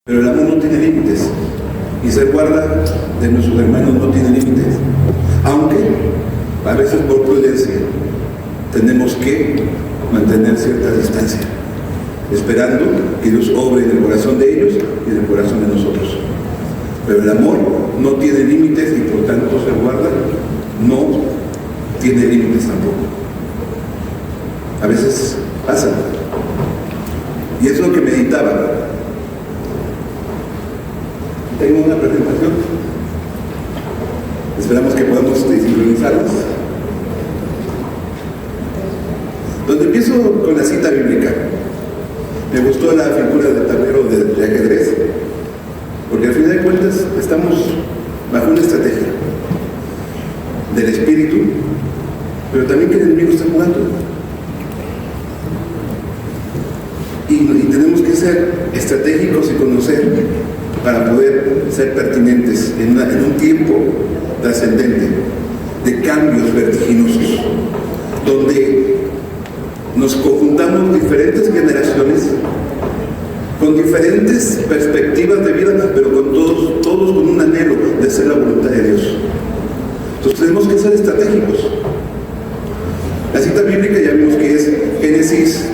Pero el amor no tiene límites. Y ser guarda de nuestros hermanos no tiene límites. Aunque a veces por prudencia tenemos que mantener cierta distancia, esperando que Dios obre en el corazón de ellos y en el corazón de nosotros. Pero el amor no tiene límites y por tanto ser guarda no tiene límites tampoco. A veces pasa. Y es lo que meditaba. Tengo una presentación. Esperamos que podamos sincronizarnos. Donde empiezo con la cita bíblica. Me gustó la figura del tablero de ajedrez, porque al final de cuentas estamos bajo una estrategia del espíritu, pero también que el enemigo está jugando. Y tenemos que ser estratégicos y conocer para poder ser pertinentes en un tiempo trascendente de cambios vertiginosos, donde nos conjuntamos diferentes generaciones con diferentes perspectivas de vida, pero con todos con un anhelo de hacer la voluntad de Dios. Entonces tenemos que ser estratégicos. La cita bíblica ya vimos que es Génesis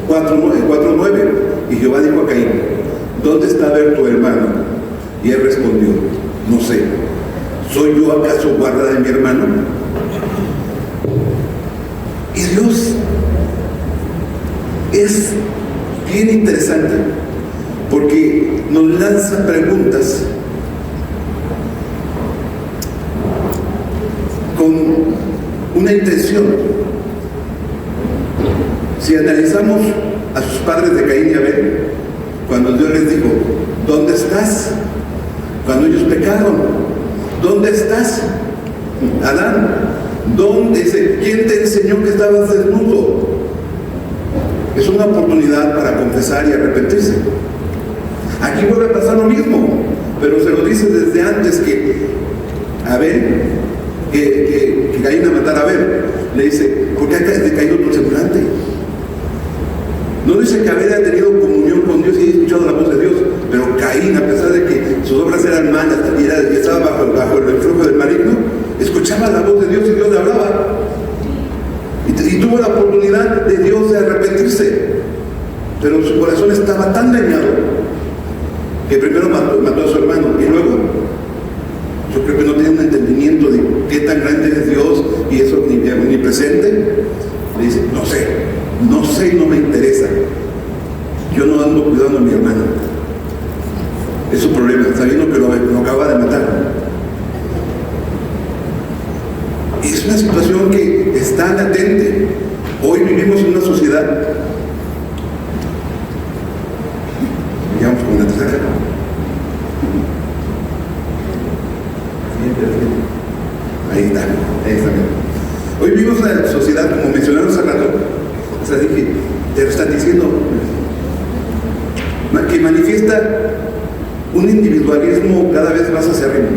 4:9, y Jehová dijo a Caín: ¿dónde está Abel tu hermano? Y él respondió: no sé, ¿soy yo acaso guarda de mi hermano? Y Dios es bien interesante, porque nos lanza preguntas con una intención. Si analizamos a sus padres de Caín y Abel, cuando Dios les dijo: ¿dónde estás? Cuando ellos pecaron, ¿dónde estás? Adán, ¿dónde? ¿Quién te enseñó que estabas desnudo? Es una oportunidad para confesar y arrepentirse. Aquí vuelve a pasar lo mismo, pero se lo dice desde antes que Abel, que Caín a matar a Abel. Le dice: ¿por qué ha decaído tu semblante? No dice que Abel haya tenido comunión con Dios y haya escuchado la voz de Dios, pero Caín, a pesar de que sus obras eran malas y estaba bajo el influjo del maligno, escuchaba la voz de Dios y Dios le hablaba. Y tuvo la oportunidad de Dios de arrepentirse, pero su corazón estaba tan dañado que primero mató a su hermano, y luego yo creo que no tiene un entendimiento de qué tan grande es Dios y eso ni presente. Le dice: no sé y no me interesa, yo no ando cuidando a mi hermano. Es su problema, sabiendo que lo acaba de matar. Y es una situación que está latente. Hoy vivimos en una sociedad. Llegamos con la tercera. Ahí está. Hoy vivimos en una sociedad, como mencionaron hace rato, o sea, dije, te lo están diciendo, que manifiesta un individualismo cada vez más hacia arriba.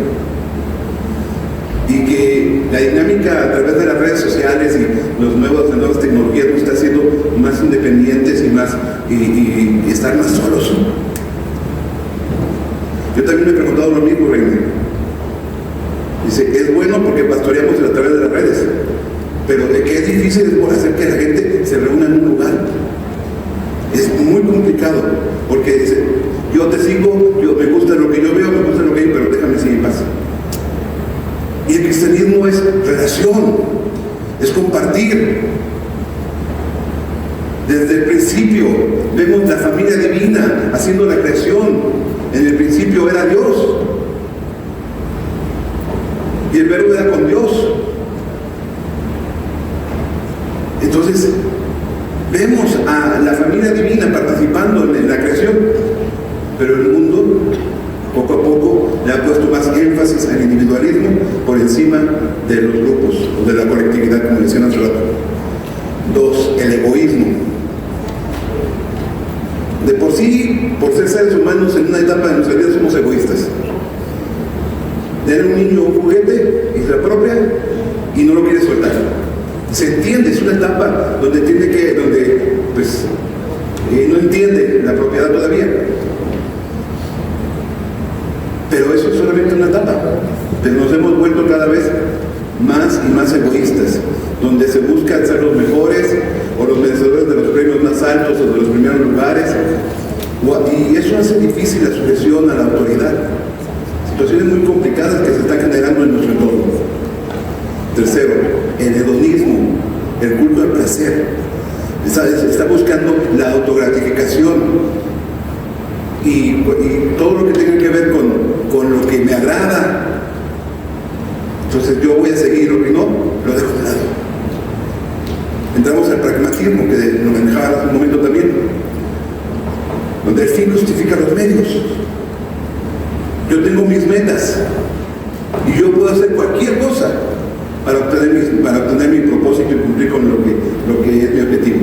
Y que la dinámica a través de las redes sociales y las nuevas tecnologías nos está haciendo más independientes y estar más solos. Yo también me he preguntado lo mismo, Reina. Dice: es bueno porque pastoreamos a través de las redes, pero de que es difícil hacer que la gente se reúna en un lugar. Es muy complicado, porque dice: yo te sigo, me gusta lo que yo veo, me gusta lo que yo, pero déjame seguir en paz. Y el cristianismo es relación, es compartir. Desde el principio vemos la familia divina haciendo la creación. En el principio era Dios, y el verbo era con Dios. Entonces vemos a la familia divina participando en la creación, pero el mundo poco a poco le ha puesto más énfasis al individualismo por encima de los grupos o de la colectividad, como decían hace rato. 2, el egoísmo. De por sí, por ser seres humanos en una etapa de nuestra vida somos egoístas. Tener un niño un juguete y se apropia y no lo quiere soltar. Se entiende, es una etapa donde no entiende la propiedad todavía. Pero eso es solamente una etapa. Pero nos hemos vuelto cada vez más y más egoístas, donde se busca ser los mejores o los vencedores de los premios más altos o de los primeros lugares, y eso hace difícil la sujeción a la autoridad. Situaciones muy complicadas que se están generando en nuestro entorno. Tercero, el hedonismo, el culto al placer. Está buscando la autogratificación y todo lo que tenga que ver con lo que me agrada. Entonces yo voy a seguir, lo que no, lo dejo de lado. Entramos al pragmatismo, que lo manejaba hace un momento también, donde el fin justifica los medios. Yo tengo mis metas y yo puedo hacer cualquier cosa para obtener mi propósito y cumplir con lo que es mi objetivo.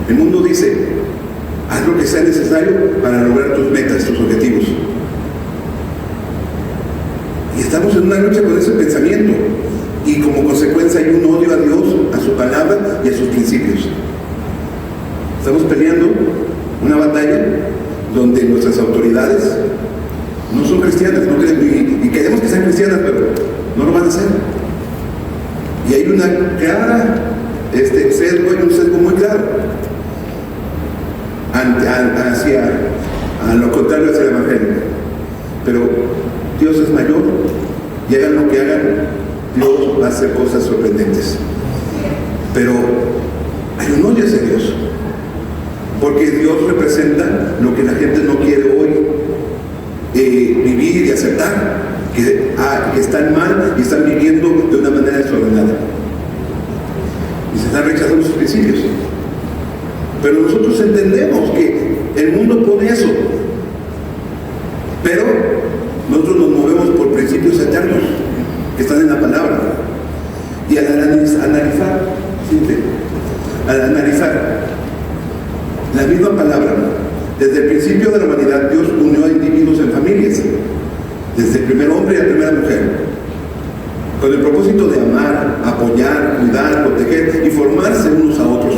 El mundo dice: haz lo que sea necesario para lograr tus metas, tus objetivos. Y estamos en una lucha con ese pensamiento, y como consecuencia hay un odio a Dios, a su palabra y a sus principios. Estamos peleando una batalla donde nuestras autoridades no son cristianas, no creen, y queremos que sean cristianas, pero no lo van a hacer. Y hay una clara sesgo, hay un sesgo muy claro hacia a lo contrario, hacia el Evangelio. Pero Dios es mayor, y hagan lo que hagan, Dios va a hacer cosas sorprendentes. Pero hay un odio hacia Dios, porque Dios representa lo que la gente no quiere hoy vivir y aceptar, que están mal y están viviendo de una manera desordenada y se están rechazando sus principios. Pero nosotros entendemos que el mundo pone eso, pero nosotros nos movemos por principios eternos que están en la palabra. Y al analizar la misma palabra, desde el principio de la humanidad, Dios unió a individuos en familias, desde el primer hombre y la primera mujer, con el propósito de amar, apoyar, cuidar, proteger y formarse unos a otros.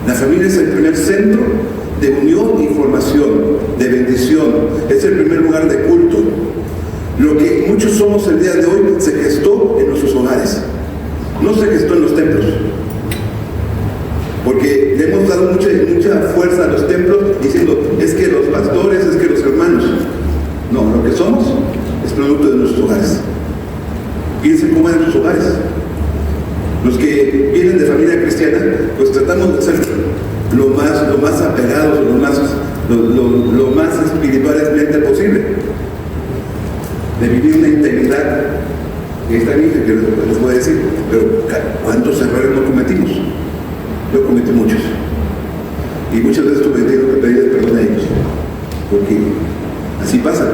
La familia es el primer centro de unión y formación, de bendición, es el primer lugar de culto. Lo que muchos somos el día de hoy se gestó en nuestros hogares, no se gestó en los templos, porque le hemos dado mucha fuerza a los templos diciendo: es que los pastores, es que los hermanos. No, lo que somos es producto de nuestros hogares. Piensen cómo eran sus hogares. Los que vienen de familia cristiana, pues tratamos de ser lo más apegados, lo más espiritualmente posible, de vivir una integridad. Y está bien que les voy a decir, pero ¿cuántos errores no cometimos? Yo cometí muchos, y muchas veces tuve que pedirles perdón a ellos, porque así pasa,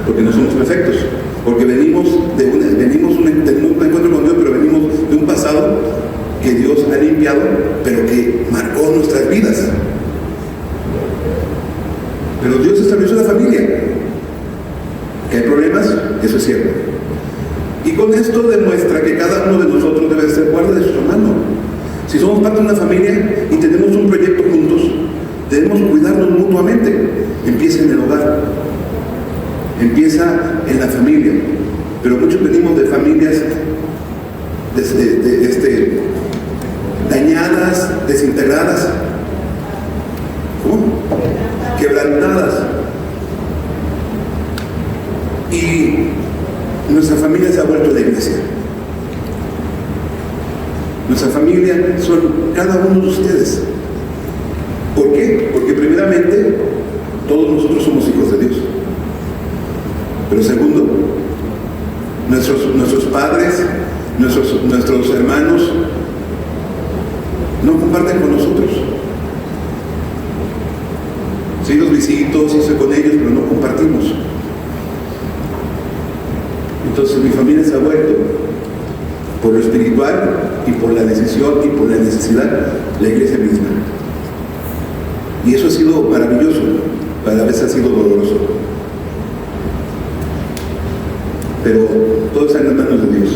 porque no somos perfectos, porque tenemos un encuentro con Dios, pero venimos de un pasado que Dios ha limpiado, pero que marcó nuestras vidas. Pero Dios estableció la familia. Que hay problemas, eso es cierto. Y con esto demuestra que cada uno de nosotros debe ser guarda de su hermano. Si somos parte de una familia y tenemos un proyecto juntos, debemos cuidarnos mutuamente. Empieza en el hogar, empieza en la familia. Pero muchos venimos de familias dañadas, desintegradas, quebrantadas. Y nuestra familia se ha vuelto la iglesia. Nuestra familia son cada uno de ustedes. ¿Por qué? Porque primeramente todos nosotros somos hijos de Dios. Pero segundo, nuestros padres, nuestros hermanos no comparten con nosotros. Sí, los visito, sí estoy con ellos, pero no compartimos. Entonces mi familia se ha vuelto, por lo espiritual y por la decisión y por la necesidad, la iglesia misma. Y eso ha sido maravilloso, pero a veces ha sido doloroso. Pero todo está en las manos de Dios.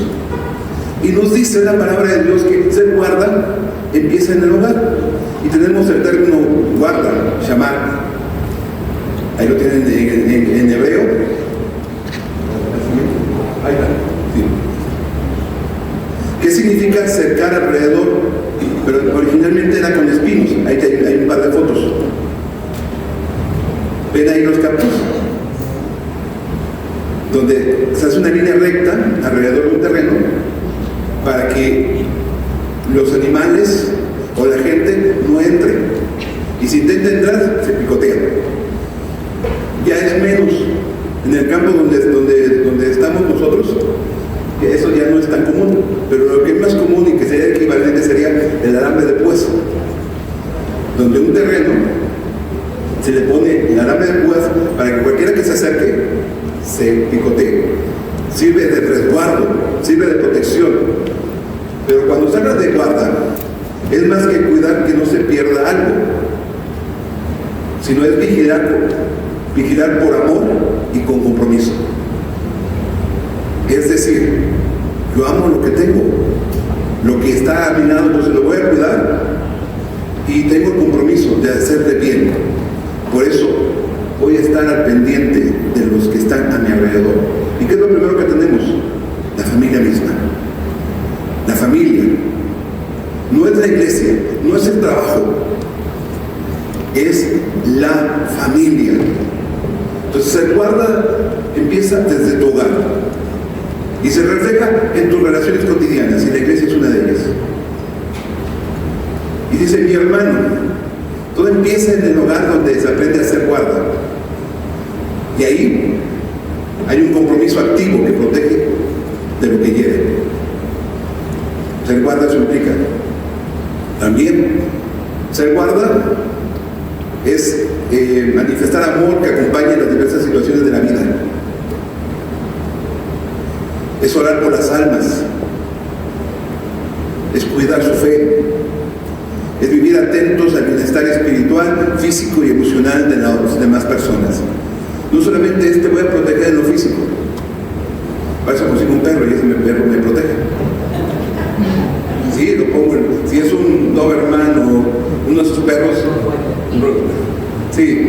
Y nos dice la palabra de Dios que ser guarda empieza en el hogar. Y tenemos el término guarda, shamar. Ahí lo tienen en hebreo, implica cercar alrededor, pero originalmente era con espinos. Ahí hay un par de fotos. ¿Ven ahí los campos? Donde se hace una línea recta alrededor de un terreno para que los animales o la gente no entre. Y si intenta entrar, se picotean. Ya es menos. En el campo donde estamos nosotros, eso ya no es tan común. Pero lo que es más común y que sería equivalente sería el alambre de púas. Donde un terreno se le pone el alambre de púas para que cualquiera que se acerque se picotee. Sirve de resguardo, sirve de protección. Pero cuando se habla de guarda, es más que cuidar que no se pierda algo, sino es vigilar por amor y con compromiso. Es decir, yo amo lo que tengo, lo que está a mi lado, entonces lo voy a cuidar y tengo el compromiso de hacerle bien. Por eso voy a estar al pendiente de los que están a mi alrededor. ¿Y qué es lo primero que tenemos? La familia misma. La familia. No es la iglesia, no es el trabajo, es la familia. Entonces el guarda empieza desde tu hogar y se refleja en tus relaciones cotidianas, y la iglesia es una de ellas. Y dice, mi hermano, todo empieza en el hogar donde se aprende a ser guarda. Y ahí hay un compromiso activo que protege de lo que hiere. Ser guarda eso implica también ser guarda es manifestar amor que acompañe las diversas situaciones de la vida. Es orar por las almas, es cuidar su fe, es vivir atentos al bienestar espiritual, físico y emocional de las demás personas. No solamente voy a proteger en lo físico. Para eso consigo un perro y ese perro me protege. Sí, lo pongo si es un Doberman o uno de esos perros. Sí,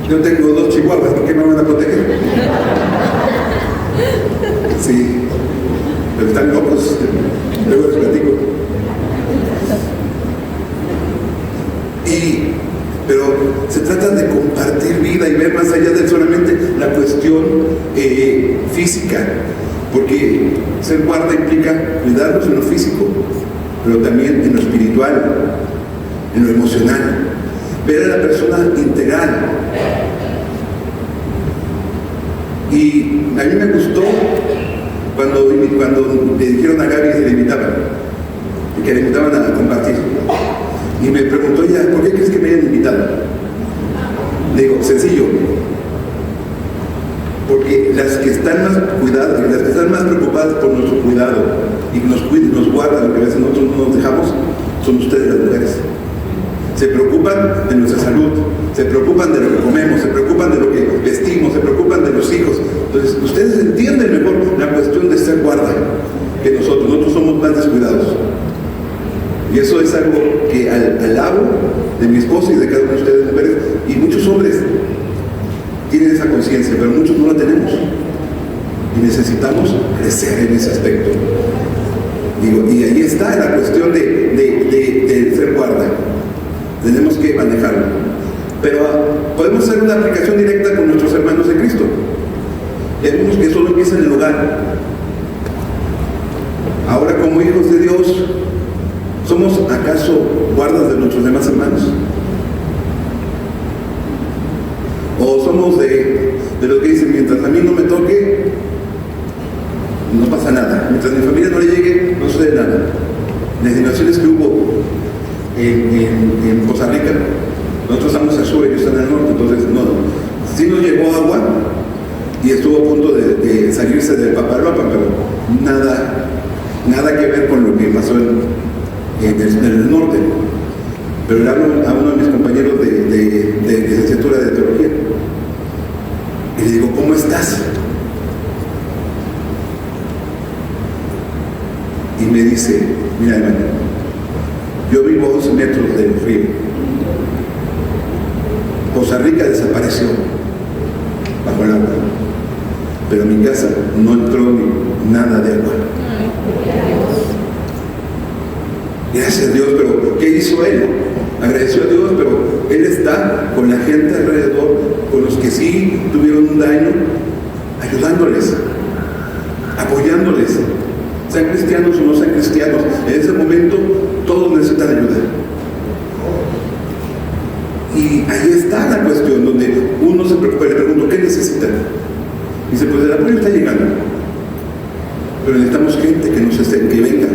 yo tengo 2 chihuahuas, ¿por qué me van a proteger? Sí, pero están locos. Luego les platico. Pero se trata de compartir vida y ver más allá de solamente la cuestión física, porque ser guarda implica cuidarnos en lo físico, pero también en lo espiritual, en lo emocional, ver a la persona integral. Y a mí me gustó cuando le dijeron a Gaby que le invitaban a compartir. Y me preguntó ella, ¿por qué crees que me hayan invitado? Le digo, sencillo, porque las que están más cuidadas, las que están más preocupadas por nuestro cuidado y nos cuidan, nos guardan, lo que a veces nosotros no nos dejamos, son ustedes las mujeres. Se preocupan de nuestra salud, se preocupan de lo que comemos, se preocupan de lo que vestimos, se preocupan de los hijos. Entonces, ustedes entienden mejor la cuestión de ser guarda que nosotros somos más descuidados. Y eso es algo que alabo de mi esposa y de cada uno de ustedes mujeres, y muchos hombres tienen esa conciencia, pero muchos no la tenemos. Y necesitamos crecer en ese aspecto. Y ahí está la cuestión de ser guarda. Tenemos que manejarlo. Pero podemos hacer una aplicación directa con nuestros hermanos de Cristo. Y algunos que solo empiezan en el hogar. Ahora, como hijos de Dios, ¿somos acaso guardas de nuestros demás hermanos? ¿O somos de los que dicen, mientras a mí no me toque, no pasa nada? Mientras a mi familia no le llegue, no sucede nada. Las inundaciones que hubo en Costa Rica, nosotros estamos al sur, ellos están al norte, entonces sí nos llegó agua y estuvo a punto de salirse del Papaloapan, pero nada que ver con lo que pasó en el norte. Pero le hablo a uno de mis compañeros de licenciatura de teología y le digo, ¿cómo estás? Y me dice, mira hermano, yo vivo a 11 metros del río. Costa Rica desapareció bajo el agua, pero en mi casa no entró ni nada de agua. Gracias a Dios, pero ¿qué hizo él? Agradeció a Dios, pero él está con la gente alrededor, con los que sí tuvieron un daño, ayudándoles, apoyándoles, sean cristianos o no sean cristianos. En ese momento todos necesitan ayuda. Y ahí está la cuestión, donde uno se preocupa y le pregunto, ¿qué necesitan? Dice, pues el apoyo está llegando, pero necesitamos gente que venga,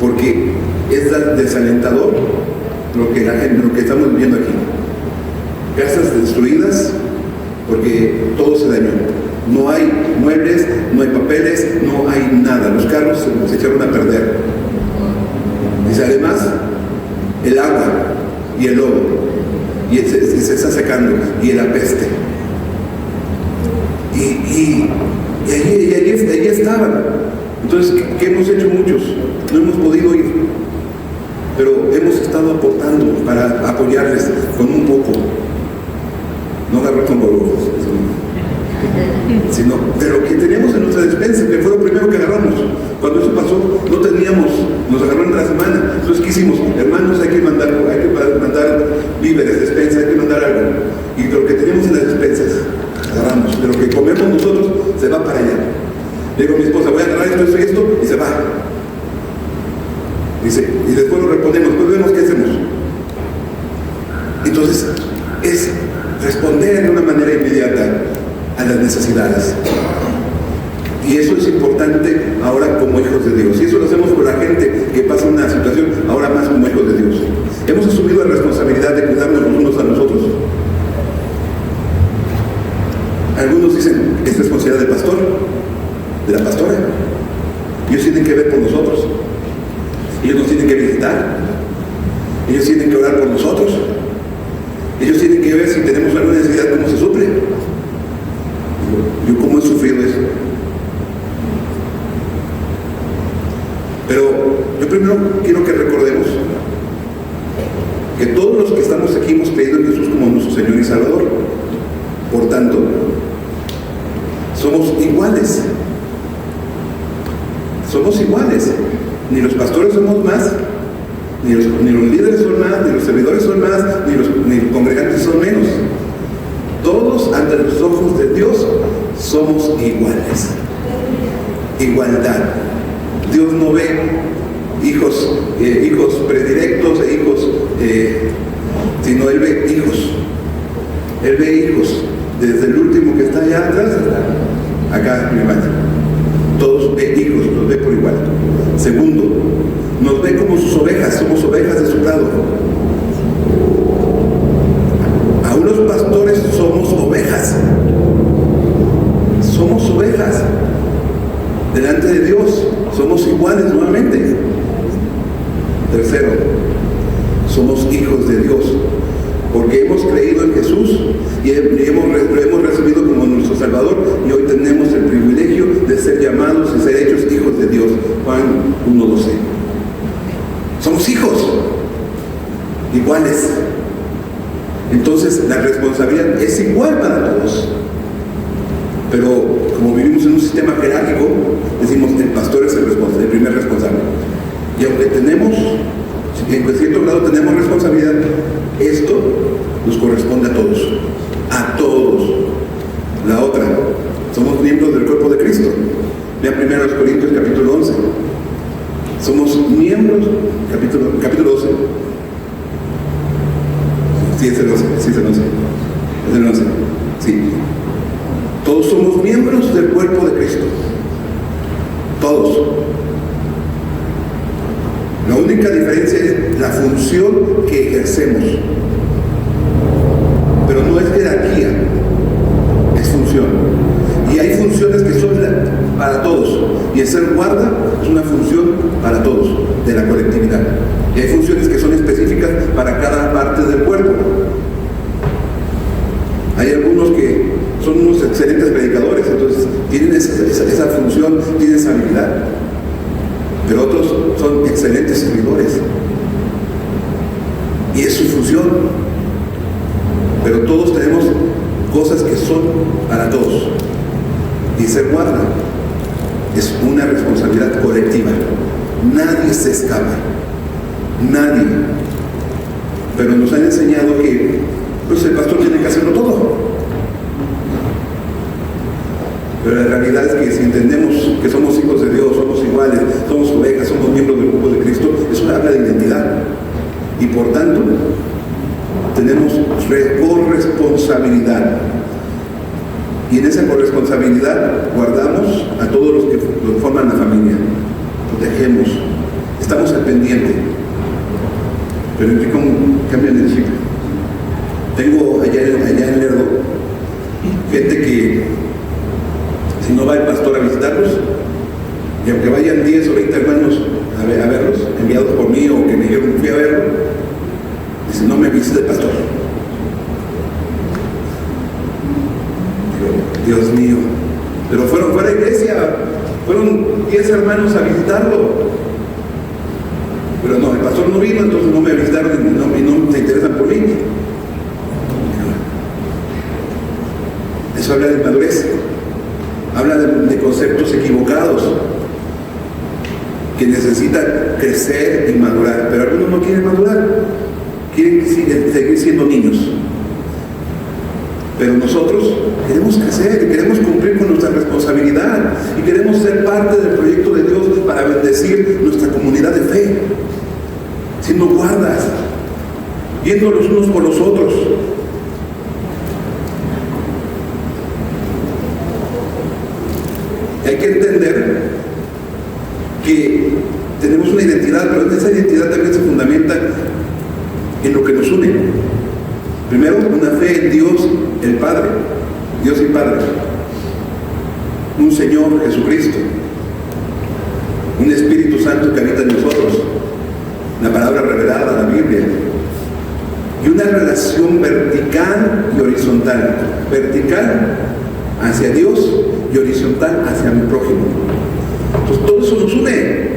porque es desalentador lo que estamos viviendo aquí. Casas destruidas porque todo se dañó. No hay muebles, no hay papeles, no hay nada. Los carros se echaron a perder. Dice, además, el agua y el lodo, y se está secando, y la peste. Y allí estaban. Entonces, ¿qué hemos hecho muchos? No hemos podido ir, pero hemos estado aportando para apoyarles con un poco. No agarrar con gorgojos, sino de lo que teníamos en nuestra despensa, que fue lo primero que agarramos. Cuando eso pasó, no teníamos, nos agarró en la semana. Entonces, ¿qué hicimos? Hermanos, hay que mandar víveres, despensa, hay que mandar algo. Y de lo que teníamos en las despensas, agarramos. De lo que comemos nosotros, se va para allá. Le digo a mi esposa, voy a agarrar esto y esto, y se va. Dice, y después lo reponemos, después vemos qué hacemos. Entonces, es responder de una manera inmediata a las necesidades. Y eso es importante ahora como hijos de Dios. Y eso lo hacemos con la gente que pasa una situación, ahora más como hijos de Dios. Hemos asumido la responsabilidad de cuidarnos los unos a nosotros. Algunos dicen, es responsabilidad del pastor, de la pastora. Ellos tienen que ver por nosotros. Ellos nos tienen que visitar. Ellos tienen que orar por nosotros. Ellos tienen que ver si tenemos alguna necesidad, cómo se suple. Yo cómo he sufrido eso. Pero yo primero quiero que recordemos que todos los que estamos aquí hemos creído en Jesús como nuestro Señor y Salvador. Por tanto, somos iguales. Somos iguales. Ni los pastores somos más, ni los líderes son más, ni los servidores son más, ni los congregantes son menos. Todos ante los ojos de Dios somos iguales. Igualdad. Dios no ve hijos predilectos e hijos, sino Él ve hijos. Él ve hijos, desde el último que está allá atrás hasta acá, mi hermano. Todos ve hijos, los ve por igual. Segundo, nos ve como sus ovejas, somos ovejas de su prado. Aún los pastores somos ovejas. Somos ovejas. Delante de Dios, somos iguales nuevamente. Tercero, somos hijos de Dios, porque hemos creído en Jesús y lo hemos recibido como nuestro Salvador, y hoy tenemos el privilegio de ser llamados y ser hechos hijos de Dios. Juan 1:12. Somos hijos iguales. Entonces la responsabilidad es igual para todos. Pero como vivimos en un sistema jerárquico, decimos el pastor es el primer responsable. Y aunque tenemos, en cierto grado tenemos responsabilidad, esto nos corresponde a todos. A todos. La otra, somos miembros del cuerpo de Cristo. Vean 1 Corintios capítulo 11. Somos miembros, capítulo 12. Sí, es el 11. Sí, es el 11. Es el 11. Sí. Todos somos miembros del cuerpo de Cristo. Todos. La única diferencia es la función que ejercemos. Pero no es jerarquía, es función. Y hay funciones que son para todos. Y el ser guarda es una función para todos, de la colectividad. Y hay funciones que son específicas para cada parte del cuerpo. Hay algunos que son unos excelentes predicadores, entonces tienen esa función, tienen esa habilidad. Pero otros son excelentes servidores. Y es su función. Pero todos tenemos cosas que son para todos. Y ser guarda es una responsabilidad colectiva. Nadie se escapa. Nadie. Pero nos han enseñado que pues el pastor tiene que hacerlo todo. Pero la realidad es que si entendemos que somos hijos de Dios, somos iguales, somos ovejas, somos miembros del cuerpo de Cristo, eso habla de identidad. Y por tanto, tenemos corresponsabilidad. Y en esa corresponsabilidad guardamos a todos los que forman la familia. Protegemos. Estamos al pendiente. Pero implica un cambio de chip. Tengo allá en Lerdo gente que, si no va el pastor a visitarlos, y aunque vayan 10 o 20 hermanos a verlos, enviados por mí o que me dijeron fui a verlo, dice, no me visita el pastor. Digo, Dios mío, pero fueron a la iglesia, fueron 10 hermanos a visitarlo. Pero no, el pastor no vino, entonces no me visitaron y no se interesan por mí. Eso habla de inmadurez, habla de conceptos equivocados que necesitan crecer y madurar. Pero algunos no quieren madurar, quieren seguir siendo niños. Pero nosotros queremos crecer y queremos cumplir con nuestra responsabilidad y queremos ser parte del proyecto de Dios para bendecir nuestra comunidad de fe, siendo guardas, viendo los unos por los otros. Hay que entender que tenemos una identidad, pero esa identidad también se fundamenta en lo que nos une. Primero, una fe en Dios, el Padre, Dios y Padre, un Señor Jesucristo, un Espíritu Santo que habita en nosotros, la palabra revelada, la Biblia, y una relación vertical y horizontal. Vertical hacia Dios y horizontal hacia mi prójimo. Entonces todo eso nos une.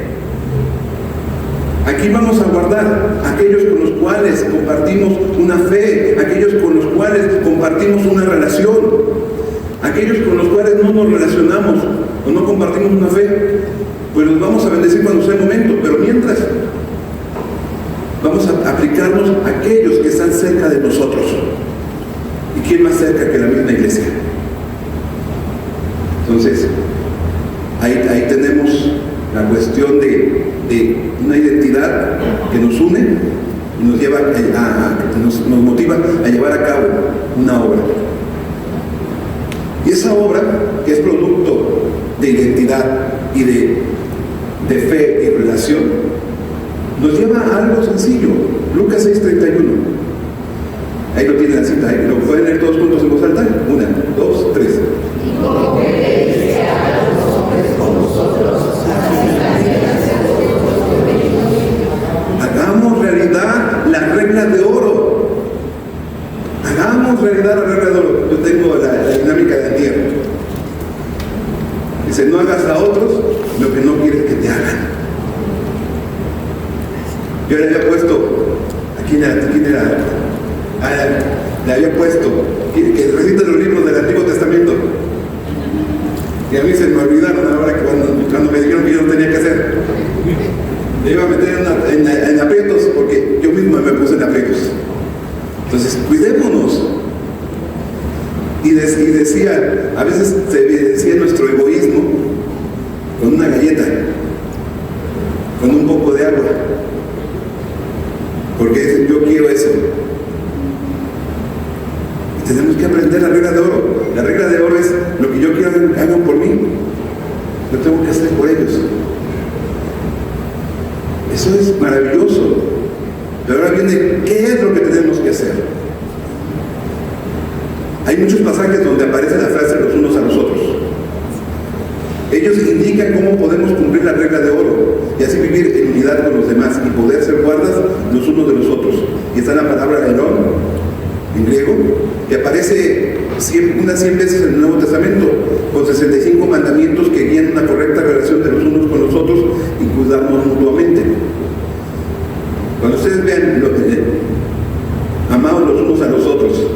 Aquí vamos a guardar aquellos con los cuales compartimos una fe, aquellos con los cuales compartimos una relación, aquellos con los cuales no nos relacionamos o no compartimos una fe, pues los vamos a bendecir cuando sea el momento, pero mientras vamos a aplicarnos a aquellos que están cerca de nosotros. ¿Y quién más cerca que la misma iglesia? Entonces, ahí tenemos la cuestión de una identidad que nos une y nos lleva nos motiva a llevar a cabo una obra. Y esa obra, que es producto de identidad y de fe y relación, nos lleva a algo sencillo. Lucas 6:31. Ahí lo tienen la cita, ahí lo pueden leer todos juntos en voz alta. 1, 2, 3. Y como que le dice a los hombres con nosotros, hagamos realidad la regla de oro. Hagamos realidad la regla de oro. Yo tengo la dinámica de tierra. Dice, no hagas a otros lo que no quieres que te hagan. Yo le había puesto, ¿quién era? Le había puesto que recita los libros del Antiguo Testamento. Y a mí se me olvidaron ahora que cuando me dijeron que yo no tenía que hacer. Me iba a meter en aprietos porque yo mismo me puse en aprietos. Entonces, cuidémonos. Y decía, a veces se evidencia nuestro egoísmo con una galleta, con un poco de agua. Porque dicen, yo quiero eso. Y tenemos que aprender la regla de oro. La regla de oro es lo que yo quiero que hagan por mí, lo tengo que hacer por ellos. Eso es maravilloso. Pero ahora viene, ¿qué es lo que tenemos que hacer? Hay muchos pasajes donde aparece la frase los unos a los otros. Ellos indican cómo podemos cumplir la regla de oro y así vivir en unidad con los demás y poder ser guardas los unos de los otros. Y está la palabra Elón, en griego, que aparece unas 100 veces en el Nuevo Testamento, con 65 mandamientos que guían una correcta relación de los unos con los otros y cuidarnos mutuamente. Cuando ustedes vean amados los unos a los otros,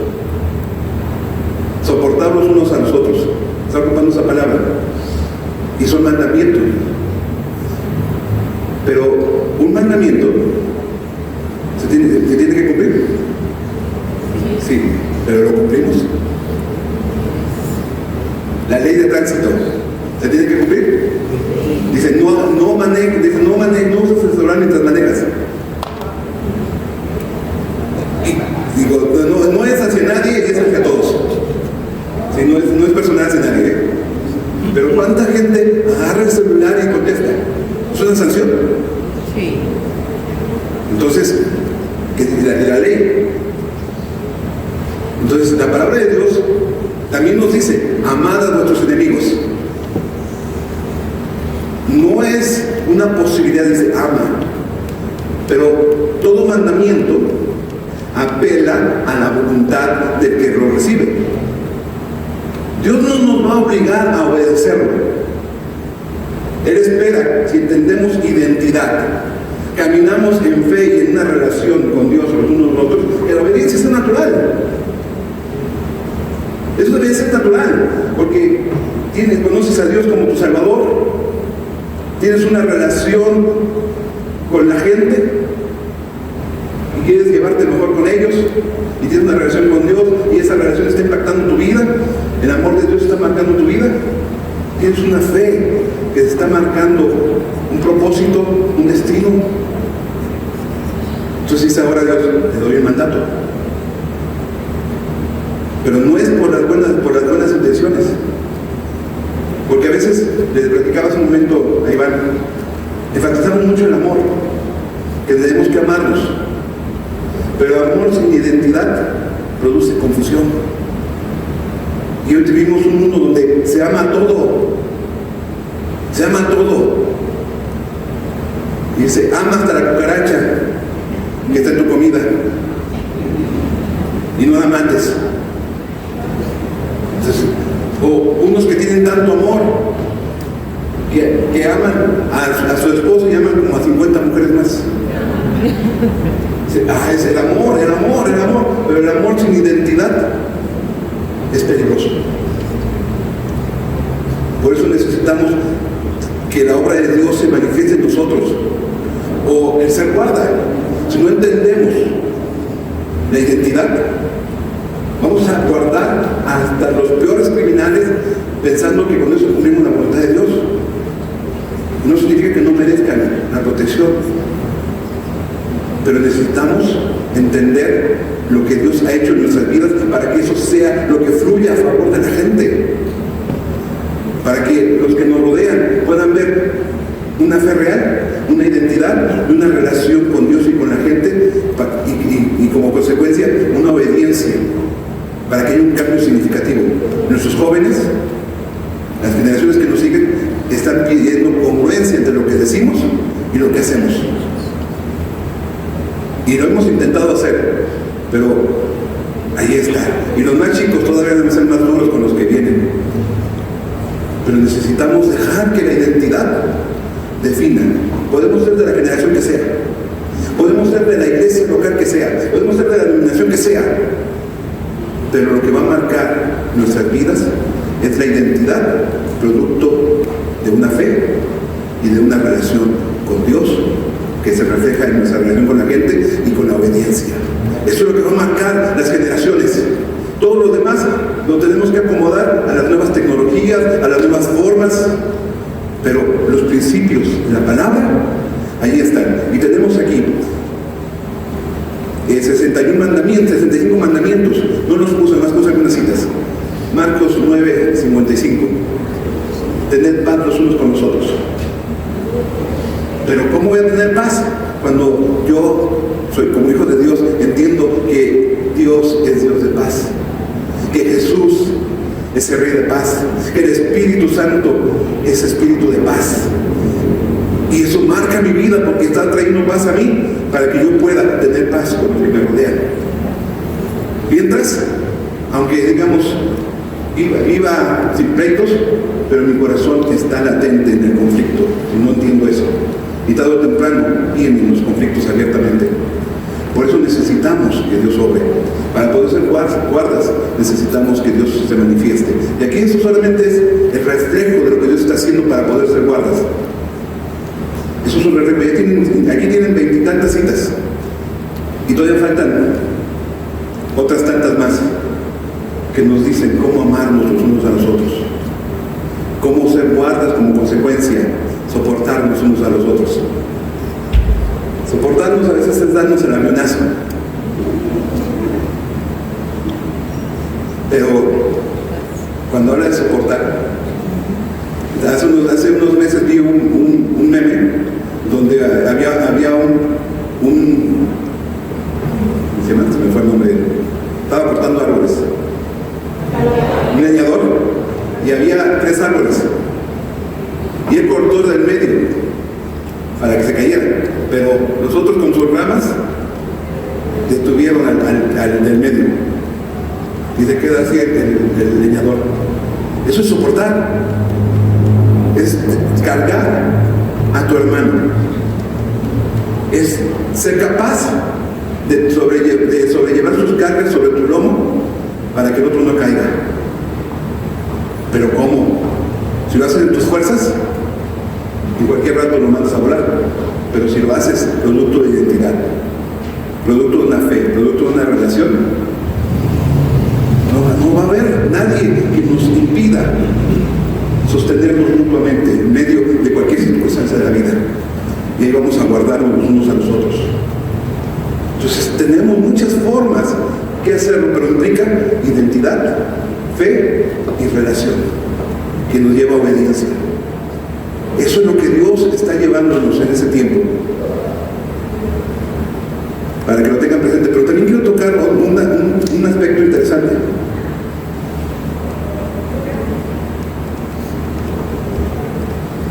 soportar los unos a los otros, está ocupando esa palabra, y son mandamientos. Pero un mandamiento ¿Se tiene que cumplir? Sí, pero lo cumplimos. La ley de tránsito, ¿se tiene que cumplir? Dice, no uses el celular mientras manejas. Y digo, no es hacia nadie, es hacia todos. Sí, no es personal hacia nadie, ¿eh? Pero ¿cuánta gente agarra el celular y contesta? ¿Es una sanción? Sí. Entonces, ¿qué es la ley? Entonces, la palabra de Dios también nos dice, amad a vuestros enemigos. No es una posibilidad, dice, ama. Pero todo mandamiento apela a la voluntad del que lo recibe. Dios no nos va a obligar a obedecerlo. Él espera, si entendemos identidad, caminamos en fe y en una relación con Dios los unos con los otros, que la obediencia es natural. Eso debe ser natural, porque conoces a Dios como tu Salvador, tienes una relación con la gente y quieres llevarte mejor con ellos, y tienes una relación con Dios y esa relación está impactando tu vida, el amor de Dios está marcando tu vida, tienes una fe que te está marcando un propósito, un destino. Entonces dice ahora Dios, te doy el mandato. Pero no es por las buenas intenciones. Porque a veces, les platicaba hace un momento a Iván, enfatizamos mucho el amor, que tenemos que amarnos. Pero el amor sin identidad produce confusión. Y hoy vivimos un mundo donde se ama todo. Se ama todo. Y dice, ama hasta la cucaracha que está en tu comida. Y no la mates. Entonces, o unos que tienen tanto amor que aman a su esposo y aman como a 50 mujeres más. Es el amor. Pero el amor sin identidad es peligroso. Por eso necesitamos que la obra de Dios se manifieste en nosotros, o el ser guarda. Si no entendemos la identidad, vamos a guardar hasta los peores criminales pensando que con eso cumplimos la voluntad de Dios. No significa que no merezcan la protección, pero necesitamos entender lo que Dios ha hecho en nuestras vidas para que eso sea lo que fluya a favor de la gente, para que los que nos rodean puedan ver una fe real, una identidad, una relación con Dios y con la gente, y como consecuencia una obediencia, para que haya un cambio significativo. Nuestros jóvenes, las generaciones que nos siguen, están pidiendo congruencia entre lo que decimos y lo que hacemos. Y lo hemos intentado hacer, pero ahí está. Y los más chicos todavía deben ser más duros con los que vienen. Pero necesitamos dejar que la identidad defina. Podemos ser de la generación que sea, podemos ser de la iglesia local que sea, podemos ser de la denominación que sea, pero lo que va a marcar nuestras vidas es la identidad, producto de una fe y de una relación con Dios que se refleja en nuestra relación con la gente y con la obediencia. Eso es lo que va a marcar las generaciones. Todo lo demás lo tenemos que acomodar a las nuevas tecnologías, a las nuevas formas, pero los principios de la palabra, ahí están. Y tenemos aquí 65 mandamientos, no los puse más, puse algunas citas. Marcos 9:55. Tened paz los unos con los otros. Pero ¿cómo voy a tener paz cuando yo soy, como hijo de Dios, entiendo que Dios es Dios de paz, que Jesús es el Rey de paz, que el Espíritu Santo es Espíritu de paz? Y eso marca mi vida porque está trayendo paz a mí para que yo pueda tener paz con los que me rodean. Mientras, aunque digamos, iba sin pleitos, pero mi corazón está latente en el conflicto y no entiendo eso. Y tarde o temprano vienen los conflictos abiertamente. Por eso necesitamos que Dios obre. Para poder ser guardas, necesitamos que Dios se manifieste. Y aquí eso solamente es el reflejo de lo que Dios está haciendo para poder ser guardas. Eso es un reflejo. Aquí tienen 20 y tantas citas. Y todavía faltan otras tantas más que nos dicen cómo amarnos los unos a los otros, cómo ser guardas como consecuencia, soportarnos unos a los otros. Soportarnos a veces es darnos el avionazo. Pero cuando habla de soportar, hace unos meses vi un meme donde había un ¿se llama? Se me fue el nombre. Estaba cortando árboles. Un leñador, y había 3 árboles. Y él cortó el del medio para que se cayeran. Pero los otros con sus ramas detuvieron al del medio. Y se queda así el leñador. Eso es soportar. Es cargar a tu hermano. Es ser capaz de sobrellevar sus cargas sobre tu lomo para que el otro no caiga. Pero ¿cómo? Si lo haces en tus fuerzas, en cualquier rato lo mandas a volar. Pero si lo haces producto de identidad, producto de una fe, producto de una relación, no va a haber nadie que nos impida sostenernos mutuamente en medio de cualquier circunstancia de la vida. Y ahí vamos a guardarnos los unos a los otros. Entonces tenemos muchas formas que hacerlo, pero implica identidad, fe y relación, que nos lleva a obediencia. Eso es lo que Dios está llevándonos en ese tiempo, para que lo tengan presente. Pero también quiero tocar un aspecto interesante.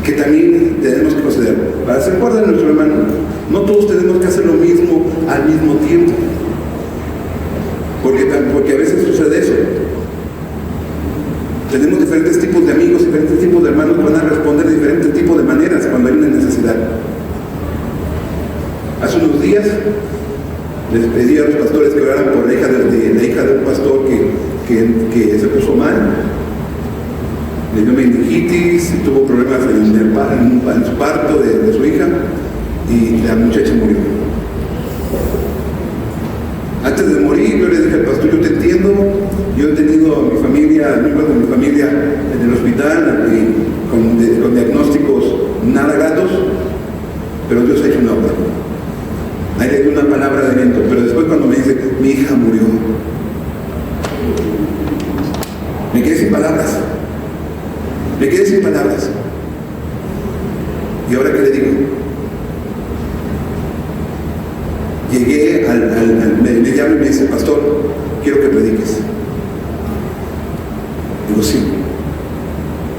Que también tenemos que considerar. Para ser guarda de nuestro hermano, no todos tenemos que hacer lo mismo al mismo tiempo. Porque a veces sucede eso. Tenemos diferentes tipos de amigos, diferentes tipos de hermanos que van a responder de diferentes tipos de maneras cuando hay una necesidad. Hace unos días les pedí a los pastores que oraran por la hija de un pastor que se puso mal. Le dio meningitis, tuvo problemas en su parto de su hija, y la muchacha murió. Antes de morir, yo le dije al pastor: yo te entiendo, yo he tenido a mi familia, amigos de mi familia en el hospital, con diagnósticos nada gratos, pero Dios ha hecho una obra. Ahí le di una palabra de aliento, pero después cuando me dice: mi hija murió, me quedé sin palabras. Me quedé sin palabras. ¿Y ahora qué le digo? Llegué me llama y me dice: pastor, quiero que prediques. Digo: sí.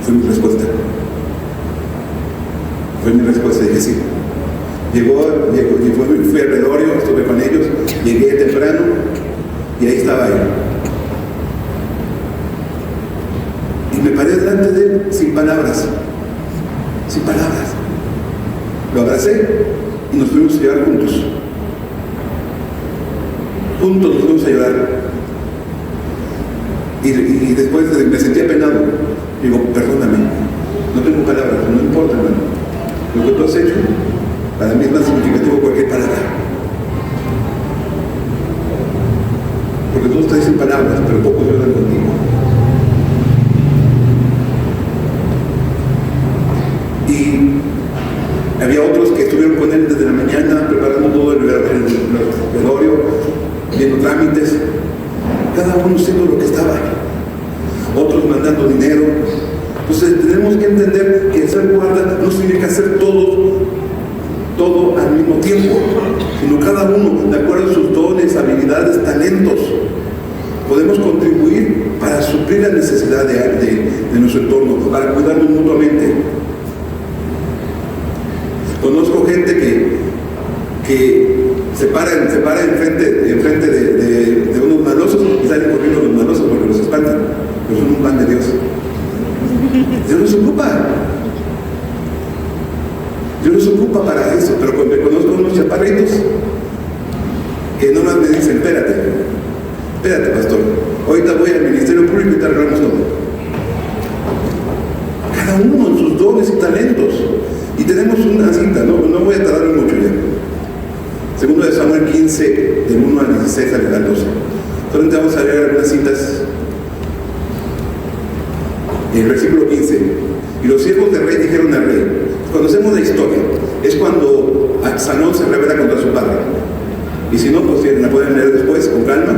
Fue mi respuesta. Dije: sí. Fui al velorio, estuve con ellos, llegué temprano y ahí estaba él. Y me paré delante de él sin palabras. Sin palabras. Lo abracé y nos fuimos a llorar juntos. Juntos nos fuimos a llorar. Y después me sentí apenado. Digo: perdóname, no tengo palabras, no importa, hermano. Lo que tú has hecho para mí es más significativo que cualquier palabra. Porque tú estás sin palabras, pero pocos lloran contigo. Y había otros que estuvieron con él desde la mañana preparando todo el velorio, viendo trámites, cada uno haciendo lo que estaba, otros mandando dinero. Entonces tenemos que entender que ser guarda no significa hacer todo al mismo tiempo, sino cada uno de acuerdo a sus dones, habilidades, talentos. Podemos contribuir para suplir la necesidad de nuestro entorno, para cuidarnos mutuamente. Conozco gente que se para enfrente de unos malosos y salen corriendo los malosos porque los espantan, pero son un pan de Dios. Dios los ocupa. Dios los ocupa para eso. Pero cuando conozco unos chaparritos que nomás me dicen: espérate, pastor, ahorita voy al ministerio público y te arreglamos todo. Cada uno en sus dones y talentos. Y tenemos una cita, no voy a tardar mucho ya. Segundo de Samuel 15, 6 al 12. Solamente vamos a leer algunas citas. El versículo 15. Y los siervos del rey dijeron al rey. Conocemos la historia. Es cuando Absalón se rebela contra su padre. Y si no, pues la pueden leer después con calma.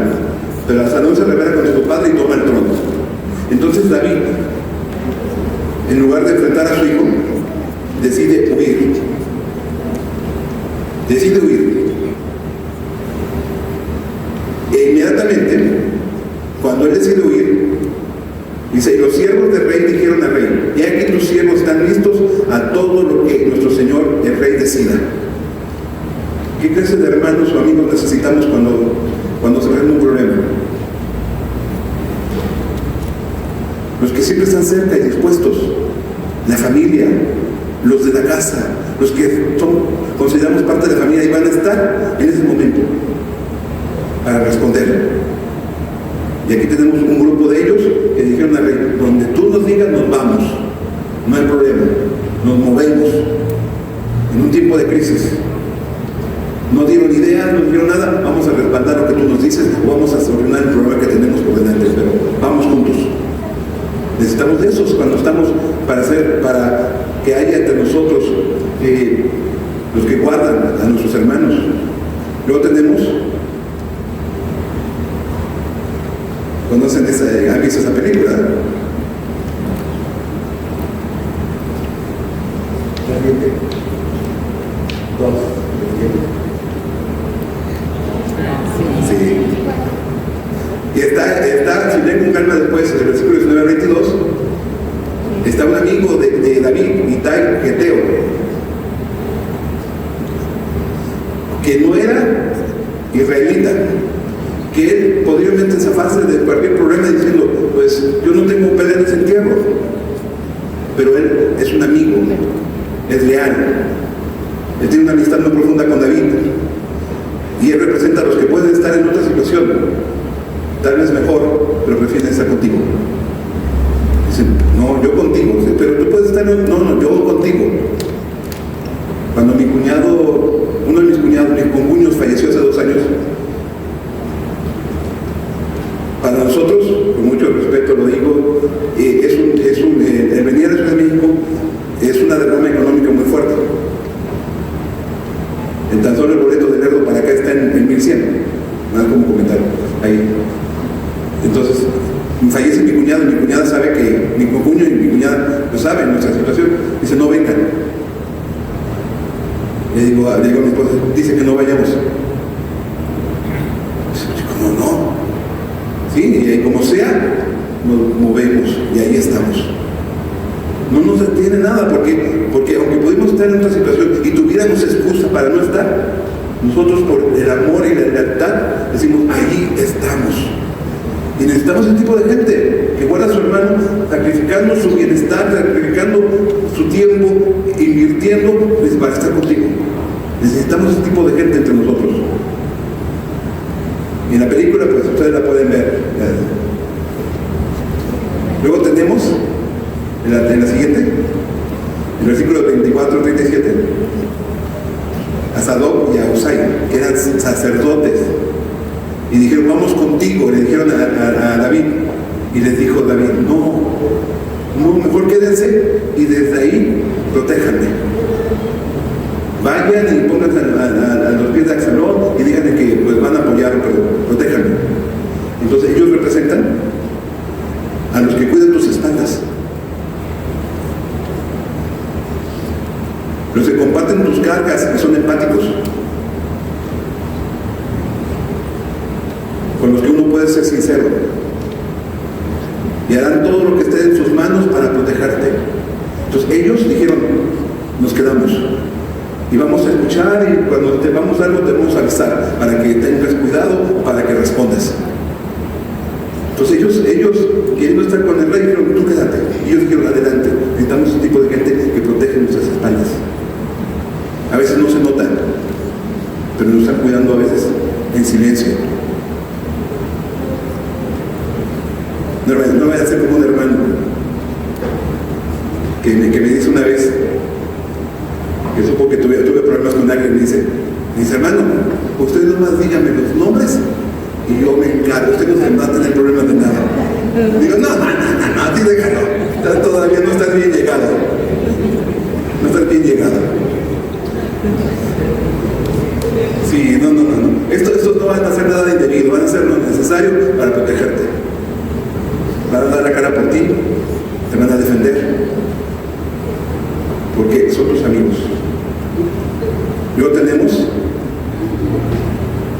Pero Absalón se rebela contra su padre y toma el trono. Entonces David, en lugar de enfrentar a su hijo, decide huir. Decide huir. E inmediatamente, cuando él decide huir, dice, y los siervos del rey dijeron al rey, y aquí tus siervos están listos a todo lo que nuestro Señor el rey decida. ¿Qué clase de hermanos o amigos necesitamos cuando se presenta un problema? Los que siempre están cerca y dispuestos, la familia, los de la casa, los que consideramos parte de la familia y van a estar en ese momento para responder. Y aquí tenemos un grupo de ellos que dijeron al rey, donde tú nos digas nos vamos, no hay problema, nos movemos en un tiempo de crisis. No dieron ideas, no dieron nada, vamos a respaldar lo que tú nos dices o vamos a solucionar el problema que tenemos por delante, pero vamos juntos. Necesitamos de esos cuando estamos para que haya entre nosotros los que guardan a nuestros hermanos. Luego tenemos, ¿conocen han visto esa película? Sí. Y está, si leen con calma después, el versículo 19 al 22, está un amigo de David, Itai Geteo, que no era israelita, que él posiblemente zafarse de cualquier problema diciendo, pues yo no tengo pelea en ese entierro, pero él es un amigo, es leal, él tiene una amistad muy profunda con David, y él representa a los que pueden estar en otra situación, tal vez mejor, pero prefieren estar contigo. Dicen, no, yo contigo, pero tú puedes estar, no, yo contigo. Cuando mi cuñado, uno de mis cuñados, mis concuños, falleció hace 2 años, para nosotros, con mucho respeto lo digo, el venir a la Ciudad de México es una derrama económica muy fuerte. En tan solo el boleto de Lerdo para acá está en 1100, nada como comentario ahí. Entonces, fallece mi cuñado y mi cuñada sabe que mi concuño y mi cuñada lo saben nuestra situación. Dice, no vengan. Le digo a mi esposa, dice que no vayamos. Dice, ¿cómo no? Sí, como sea, nos movemos y ahí estamos. No nos detiene nada, porque aunque pudimos estar en otra situación y tuviéramos excusa para no estar, nosotros por el amor y la lealtad decimos, allí estamos. Y necesitamos ese tipo de gente que guarda a su hermano, sacrificando su bienestar, sacrificando su tiempo, invirtiendo para estar contigo. Necesitamos ese tipo de gente entre nosotros. Y en la película, pues ustedes la pueden ver. Luego tenemos, en la siguiente, el versículo 24-37, a Sadoc y a Usai, que eran sacerdotes. Y dijeron, vamos contigo, le dijeron a David. Y les dijo David, no, mejor quédense y desde ahí protéjanme. Vayan y pónganse a los pies de Absalón y díganle que pues van a apoyarlo, pero protéjanme. Entonces ellos representan a los que cuidan tus espaldas, los que comparten tus cargas, que son empáticos, con los que uno puede ser sincero, y harán todo lo que esté en sus manos para protegerte. Entonces ellos dijeron, nos quedamos y vamos a escuchar, y cuando te vamos a algo te vamos a avisar para que tengas cuidado, para que respondas. Entonces ellos queriendo estar con el rey dijeron, tú quédate, y ellos dijeron, adelante. Necesitamos un tipo de gente que protege nuestras espaldas. A veces no se notan, pero nos están cuidando a veces en silencio. No vaya a ser como un hermano que me dice una vez, que supo que tuve problemas con alguien, me dice, hermano, usted nomás dígame los nombres usted no va a tener problemas de nada. Digo, no, a ti déjalo. Todavía no estás bien llegado. No estás bien llegado. Sí, no. Estos no van a hacer nada indebido, van a hacer lo necesario para protegerte. Van a dar la cara por ti, te van a defender. Porque son tus amigos. Luego tenemos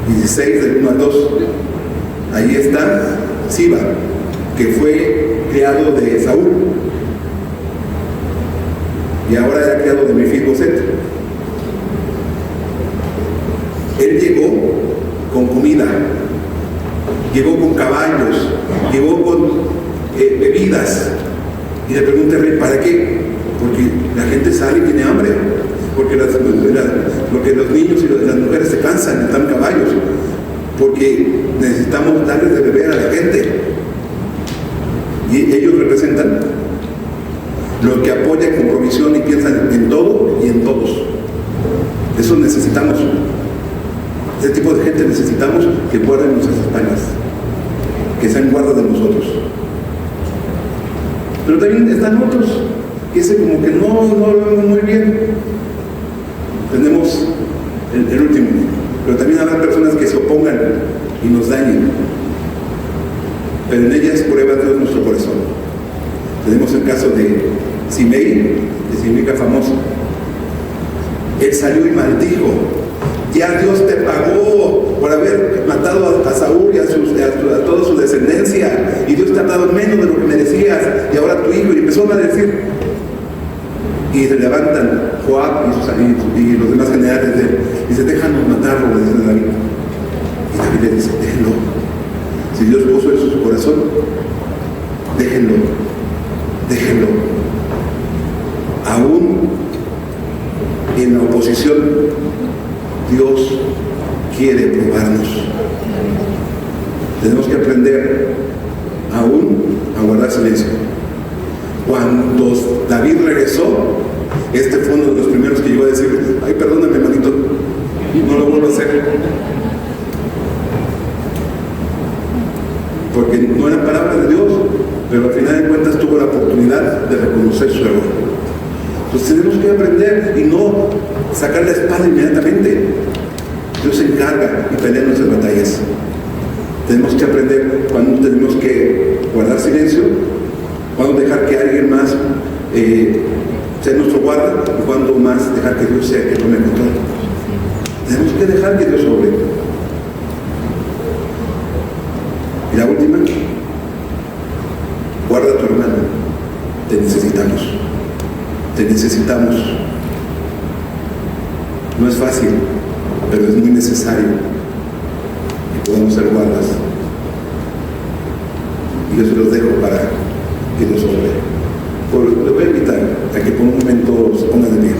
16 del 1 al 2. Ahí está Siba, que fue criado de Saúl y ahora era criado de Mefiboset. Él llegó con comida, llegó con caballos, llegó con bebidas, y le pregunta al rey, ¿para qué? Porque la gente sale y tiene hambre, porque los niños y las mujeres se cansan, están caballos, porque necesitamos darles de beber a la gente. Y ellos representan los que apoyan con provisión y piensan en todo y en todos. Eso necesitamos. Ese tipo de gente necesitamos que guarden nuestras espaldas, que sean guardas de nosotros. Pero también están otros que ese como que no lo vemos muy bien. Tenemos el último, pero también habrá personas que se opongan y nos dañen, pero en ellas prueba Dios nuestro corazón. Tenemos el caso de Simei, que significa famoso. Él salió y maldijo: ya Dios te pagó por haber matado a Saúl y a toda su descendencia, y Dios te ha dado menos de lo que merecías, y ahora tu hijo. Y empezó a maldecir. Y se levantan Joab y los demás generales de él. Dice: déjanos matarlo, le dice David. Y David le dice: déjenlo. Si Dios puso eso en su corazón, déjenlo. Aún en la oposición, Dios quiere probarnos. Tenemos que aprender aún a guardar silencio. Cuando David regresó, este fue uno de los primeros que llegó a decir: ay, perdóname, hermanito, no lo vuelvo a hacer. Porque no eran palabras de Dios, pero al final de cuentas tuvo la oportunidad de reconocer su error. Entonces tenemos que aprender y no sacar la espada inmediatamente. Dios se encarga y pelea nuestras batallas. Tenemos que aprender cuándo tenemos que guardar silencio, cuándo dejar que alguien más sea nuestro guarda, y cuándo más dejar que Dios sea el que tome control. Tenemos que dejar que Dios obre. Y la última: guarda a tu hermano. Te necesitamos. Te necesitamos. No es fácil, pero es muy necesario que podamos ser guardas. Y yo se los dejo para que Dios obre. Le voy a invitar a que por un momento se pongan de pie.